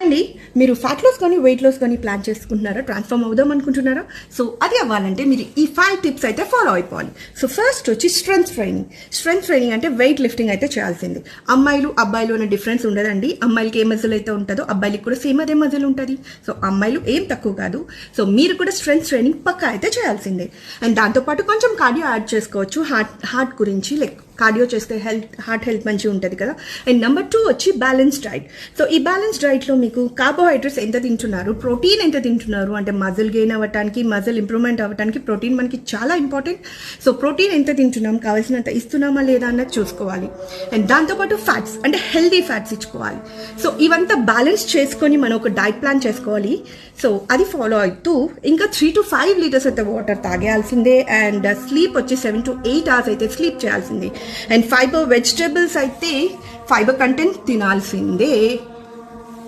అండి మీరు fat loss కానీ వెయిట్ లాస్ కానీ ప్లాన్ చేసుకుంటున్నారా, ట్రాన్స్ఫార్మ్ అవుదాం అనుకుంటున్నారా? సో అది అవ్వాలంటే మీరు ఈ 5 టిప్స్ అయితే ఫాలో అయిపోవాలి. సో ఫస్ట్ వచ్చి స్ట్రెంగ్త్ ట్రైనింగ్ అంటే వెయిట్ లిఫ్టింగ్ అయితే చేయాల్సింది. అమ్మాయిలు అబ్బాయిలు అనే డిఫరెన్స్ ఉండదండి. అమ్మాయిలకి ఏ మజిల్ అయితే ఉంటుందో అబ్బాయిలకి కూడా సేమ్ అదే మజిల్ ఉంటుంది. సో అమ్మాయిలు ఏం తక్కువ కాదు. సో మీరు కూడా స్ట్రెంగ్త్ ట్రైనింగ్ పక్కా అయితే చేయాల్సిందే. అండ్ దాంతోపాటు కొంచెం కార్డియో యాడ్ చేసుకోవచ్చు. హార్ట్ గురించి లైక్ కార్డియో చేస్తే హార్ట్ హెల్త్ మంచిగా ఉంటుంది కదా. అండ్ నెంబర్ 2 వచ్చి బ్యాలెన్స్ డైట్. సో ఈ బ్యాలెన్స్ డైట్లో మీకు కార్బోహైడ్రేట్స్ ఎంత తింటున్నారు, ప్రోటీన్ ఎంత తింటున్నారు, అంటే మజిల్ గెయిన్ అవ్వడానికి, మజిల్ ఇంప్రూవ్మెంట్ అవ్వడానికి ప్రోటీన్ మనకి చాలా ఇంపార్టెంట్. సో ప్రోటీన్ ఎంత తింటున్నాం, కావాల్సినంత ఇస్తున్నామా లేదా అన్నది చూసుకోవాలి. అండ్ దాంతోపాటు ఫ్యాట్స్ అంటే హెల్దీ ఫ్యాట్స్ ఇచ్చుకోవాలి. సో ఇవంతా బ్యాలెన్స్ చేసుకొని మనం ఒక డైట్ ప్లాన్ చేసుకోవాలి. సో అది ఫాలో అవుతూ ఇంకా 3 to 5 లీటర్స్ అయితే వాటర్ తాగేయాల్సిందే. అండ్ స్లీప్ వచ్చి 7 to 8 hours అయితే స్లీప్ చేయాల్సిందే. అండ్ ఫైబర్ వెజిటేబుల్స్ అయితే ఫైబర్ కంటెంట్ తినాల్సిందే.